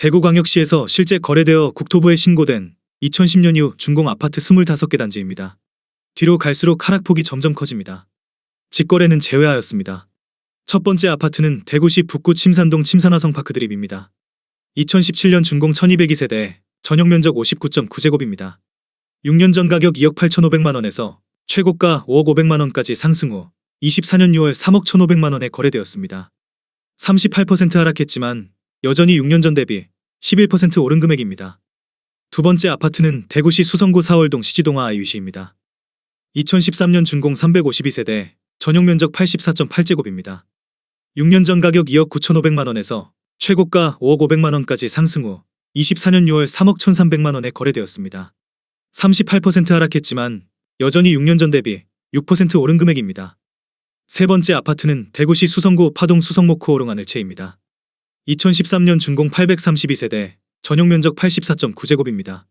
대구광역시에서 실제 거래되어 국토부에 신고된 2010년 이후 준공 아파트 25개 단지입니다. 뒤로 갈수록 하락폭이 점점 커집니다. 직거래는 제외하였습니다. 첫 번째 아파트는 대구시 북구 침산동 침산화성 파크드립입니다. 2017년 준공 1202세대, 전용면적 59.9제곱입니다. 6년 전 가격 2억 8,500만원에서 최고가 5억 500만원까지 상승 후 24년 6월 3억 1,500만원에 거래되었습니다. 38% 하락했지만 여전히 6년 전 대비 11% 오른 금액입니다. 두 번째 아파트는 대구시 수성구 사월동 시지동아 아이위시입니다. 2013년 준공 352세대, 전용면적 84.8제곱입니다. 6년 전 가격 2억 9,500만원에서 최고가 5억 500만원까지 상승 후 24년 6월 3억 1,300만원에 거래되었습니다. 38% 하락했지만 여전히 6년 전 대비 6% 오른 금액입니다. 세 번째 아파트는 대구시 수성구 파동 수성모 코오롱 하늘채입니다. 2013년 준공 832세대, 전용면적 84.9제곱입니다.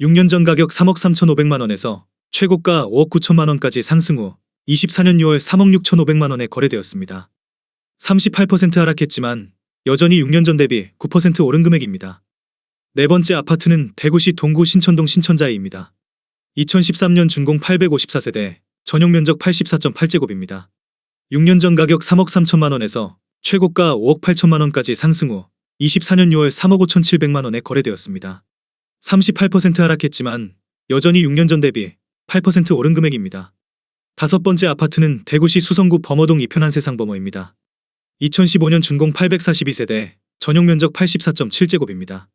6년 전 가격 3억 3,500만원에서 최고가 5억 9천만원까지 상승 후 24년 6월 3억 6,500만원에 거래되었습니다. 38% 하락했지만 여전히 6년 전 대비 9% 오른 금액입니다. 네 번째 아파트는 대구시 동구 신천동 신천자이입니다. 2013년 준공 854세대, 전용면적 84.8제곱입니다. 6년 전 가격 3억 3천만원에서 최고가 5억 8천만원까지 상승 후 24년 6월 3억 5,700만원에 거래되었습니다. 38% 하락했지만 여전히 6년 전 대비 8% 오른 금액입니다. 다섯 번째 아파트는 대구시 수성구 범어동 이편한 세상범어입니다. 2015년 준공 842세대, 전용면적 84.7제곱입니다.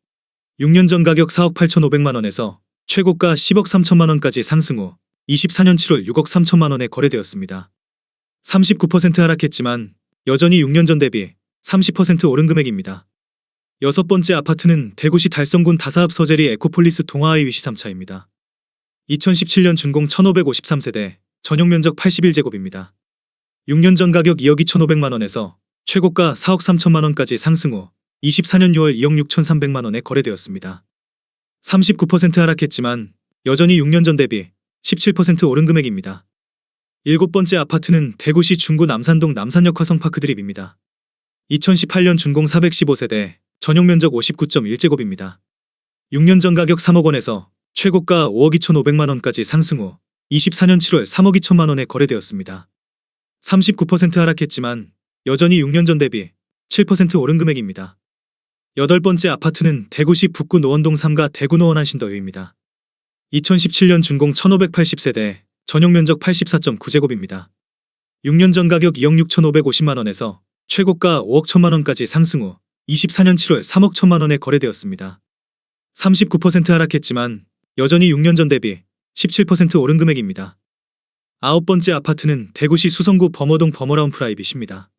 6년 전 가격 4억 8,500만원에서 최고가 10억 3천만원까지 상승 후 24년 7월 6억 3천만원에 거래되었습니다. 39% 하락했지만 여전히 6년 전 대비 30% 오른 금액입니다. 여섯 번째 아파트는 대구시 달성군 다사읍 서재리 에코폴리스 동아아이위시 3차입니다. 2017년 준공 1553세대, 전용면적 81제곱입니다. 6년 전 가격 2억 2,500만원에서 최고가 4억 3천만원까지 상승 후 24년 6월 2억 6,300만원에 거래되었습니다. 39% 하락했지만 여전히 6년 전 대비 17% 오른 금액입니다. 일곱 번째 아파트는 대구시 중구 남산동 남산역 화성파크드립입니다. 2018년 준공 415세대, 전용면적 59.1제곱입니다. 6년 전 가격 3억 원에서 최고가 5억 2,500만원까지 상승 후 24년 7월 3억 2천만원에 거래되었습니다. 39% 하락했지만 여전히 6년 전 대비 7% 오른 금액입니다. 여덟 번째 아파트는 대구시 북구 노원동 3가 대구노원 한신더유입니다. 2017년 준공 1580세대, 전용면적 84.9제곱입니다. 6년 전 가격 2억 6,550만원에서 최고가 5억 1천만원까지 상승 후 24년 7월 3억 1천만원에 거래되었습니다. 39% 하락했지만 여전히 6년 전 대비 17% 오른 금액입니다. 아홉 번째 아파트는 대구시 수성구 범어동 범어라운 프라이빗입니다.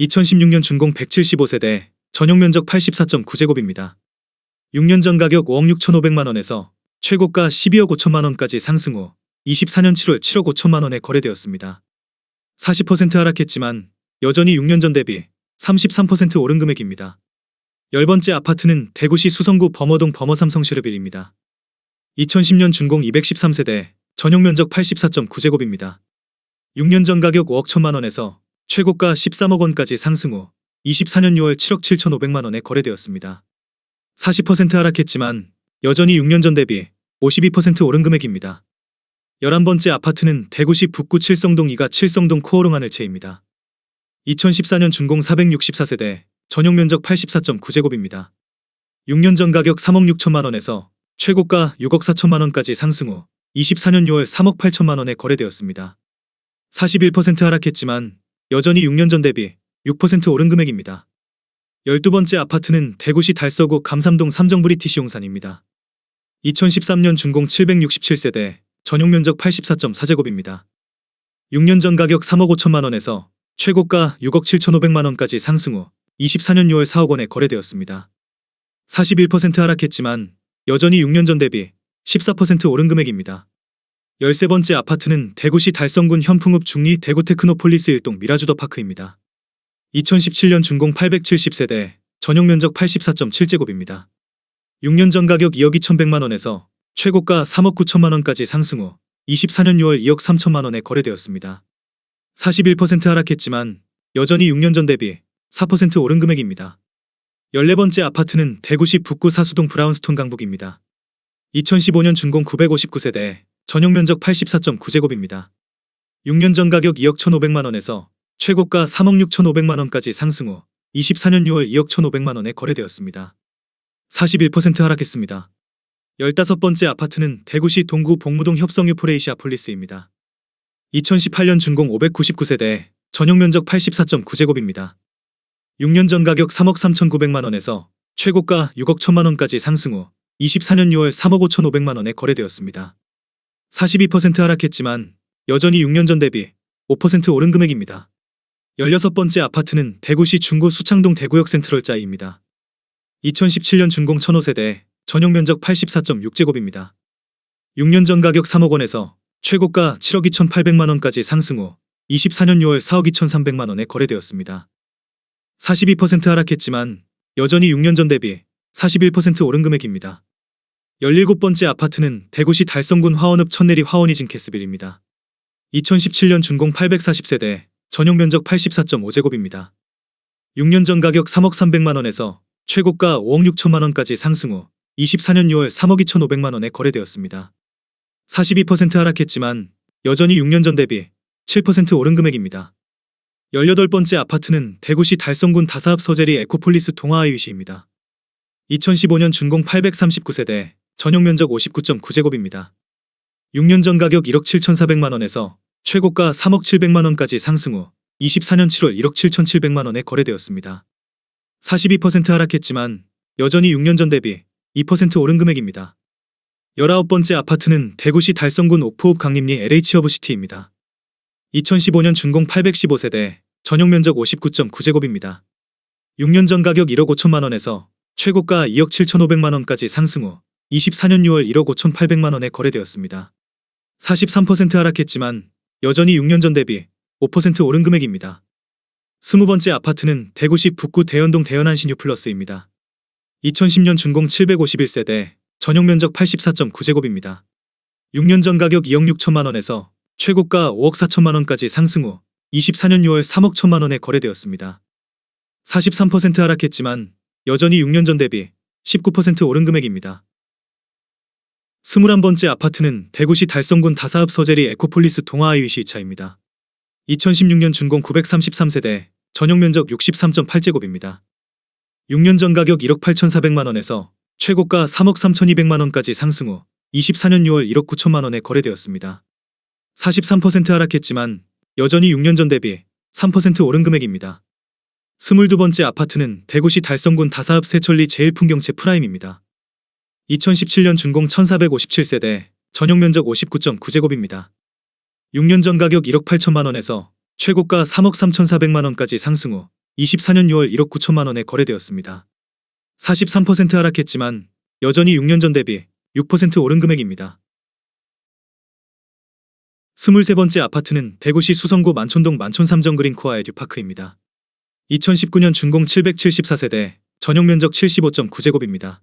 2016년 준공 175세대, 전용면적 84.9제곱입니다. 6년 전 가격 5억 6,500만원에서 최고가 12억 5천만원까지 상승 후 24년 7월 7억 5천만원에 거래되었습니다. 40% 하락했지만 여전히 6년 전 대비 33% 오른 금액입니다. 열 번째 아파트는 대구시 수성구 범어동 범어삼성쉐르빌입니다. 2010년 준공 213세대, 전용면적 84.9제곱입니다. 6년 전 가격 5억 1천만원에서 최고가 13억 원까지 상승 후 24년 6월 7억 7,500만원에 거래되었습니다. 40% 하락했지만 여전히 6년 전 대비 52% 오른 금액입니다. 11번째 아파트는 대구시 북구 칠성동 2가 칠성동 코오롱 하늘채입니다. 2014년 준공 464세대, 전용면적 84.9제곱입니다. 6년 전 가격 3억 6천만원에서 최고가 6억 4천만원까지 상승 후 24년 6월 3억 8천만원에 거래되었습니다. 41% 하락했지만 여전히 6년 전 대비 6% 오른 금액입니다. 12번째 아파트는 대구시 달서구 감삼동 삼정브리티시 용산입니다. 2013년 준공 767세대, 전용면적 84.4제곱입니다. 6년 전 가격 3억 5천만원에서 최고가 6억 7,500만원까지 상승 후 24년 6월 4억 원에 거래되었습니다. 41% 하락했지만 여전히 6년 전 대비 14% 오른 금액입니다. 13번째 아파트는 대구시 달성군 현풍읍 중리 대구테크노폴리스 1동 미라주더파크입니다. 2017년 준공 870세대, 전용면적 84.7제곱입니다. 6년 전 가격 2억 2,100만원에서 최고가 3억 9천만원까지 상승 후 24년 6월 2억 3천만원에 거래되었습니다. 41% 하락했지만 여전히 6년 전 대비 4% 오른 금액입니다. 14번째 아파트는 대구시 북구 사수동 브라운스톤 강북입니다. 2015년 준공 959세대, 전용 면적 84.9제곱입니다. 6년 전 가격 2억 1,500만원에서 최고가 3억 6,500만원까지 상승 후 24년 6월 2억 1,500만원에 거래되었습니다. 41% 하락했습니다. 15번째 아파트는 대구시 동구 복무동 협성유 포레이시아 폴리스입니다. 2018년 준공 599세대, 전용 면적 84.9제곱입니다. 6년 전 가격 3억 3,900만원에서 최고가 6억 1,000만원까지 상승 후 24년 6월 3억 5,500만원에 거래되었습니다. 42% 하락했지만 여전히 6년 전 대비 5% 오른 금액입니다. 16번째 아파트는 대구시 중구 수창동 대구역 센트럴자이입니다. 2017년 준공 1,005세대, 전용 면적 84.6제곱입니다. 6년 전 가격 3억 원에서 최고가 7억 2,800만원까지 상승 후 24년 6월 4억 2,300만원에 거래되었습니다. 42% 하락했지만 여전히 6년 전 대비 41% 오른 금액입니다. 17번째 아파트는 대구시 달성군 화원읍 천내리 화원이진 캐스빌입니다. 2017년 준공 840세대, 전용 면적 84.5제곱입니다. 6년 전 가격 3억 300만원에서 최고가 5억 6천만원까지 상승 후 24년 6월 3억 2,500만원에 거래되었습니다. 42% 하락했지만 여전히 6년 전 대비 7% 오른 금액입니다. 18번째 아파트는 대구시 달성군 다사읍 서재리 에코폴리스 동아아이위시입니다. 2015년 준공 839세대, 전용 면적 59.9제곱입니다. 6년 전 가격 1억 7,400만원에서 최고가 3억 700만원까지 상승 후 24년 7월 1억 7,700만원에 거래되었습니다. 42% 하락했지만 여전히 6년 전 대비 2% 오른 금액입니다. 19번째 아파트는 대구시 달성군 옥포읍 강림리 LH허브시티입니다. 2015년 준공 815세대, 전용 면적 59.9제곱입니다. 6년 전 가격 1억 5천만원에서 최고가 2억 7,500만원까지 상승 후 24년 6월 1억 5,800만원에 거래되었습니다. 43% 하락했지만 여전히 6년 전 대비 5% 오른 금액입니다. 20번째 아파트는 대구시 북구 대연동 대연안신 유플러스입니다. 2010년 준공 751세대, 전용 면적 84.9제곱입니다. 6년 전 가격 2억 6천만원에서 최고가 5억 4천만원까지 상승 후 24년 6월 3억 1천만원에 거래되었습니다. 43% 하락했지만 여전히 6년 전 대비 19% 오른 금액입니다. 21번째 아파트는 대구시 달성군 다사읍 서재리 에코폴리스 동아아이위시 2차입니다. 2016년 준공 933세대, 전용 면적 63.8제곱입니다. 6년 전 가격 1억 8,400만원에서 최고가 3억 3,200만원까지 상승 후 24년 6월 1억 9천만원에 거래되었습니다. 43% 하락했지만 여전히 6년 전 대비 3% 오른 금액입니다. 22번째 아파트는 대구시 달성군 다사읍 세천리 제일풍경채 프라임입니다. 2017년 준공 1457세대, 전용 면적 59.9제곱입니다. 6년 전 가격 1억 8천만원에서 최고가 3억 3,400만원까지 상승 후 24년 6월 1억 9천만원에 거래되었습니다. 43% 하락했지만 여전히 6년 전 대비 6% 오른 금액입니다. 23번째 아파트는 대구시 수성구 만촌동 만촌 삼정그린코아 에듀파크입니다. 2019년 준공 774세대, 전용 면적 75.9제곱입니다.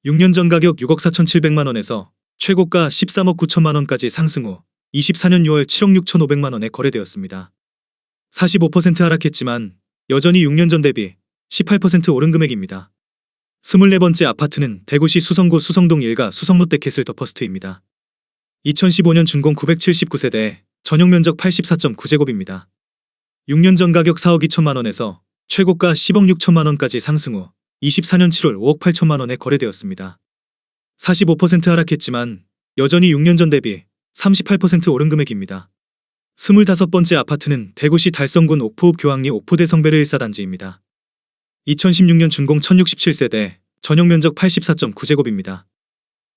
6년 전 가격 6억 4,700만원에서 최고가 13억 9천만원까지 상승 후 24년 6월 7억 6,500만원에 거래되었습니다. 45% 하락했지만 여전히 6년 전 대비 18% 오른 금액입니다. 24번째 아파트는 대구시 수성구 수성동 1가 수성롯데캐슬 더퍼스트입니다. 2015년 준공 979세대, 전용 면적 84.9제곱입니다. 6년 전 가격 4억 2천만원에서 최고가 10억 6천만원까지 상승 후 24년 7월 5억 8천만원에 거래되었습니다. 45% 하락했지만 여전히 6년 전 대비 38% 오른 금액입니다. 25번째 아파트는 대구시 달성군 옥포읍 교황리 옥포대 성베르 1사단지입니다. 2016년 준공 1067세대, 전용 면적 84.9제곱입니다.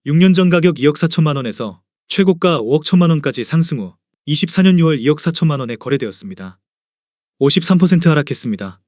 6년 전 가격 2억 4천만원에서 최고가 5억 1천만원까지 상승 후 24년 6월 2억 4천만원에 거래되었습니다. 53% 하락했습니다.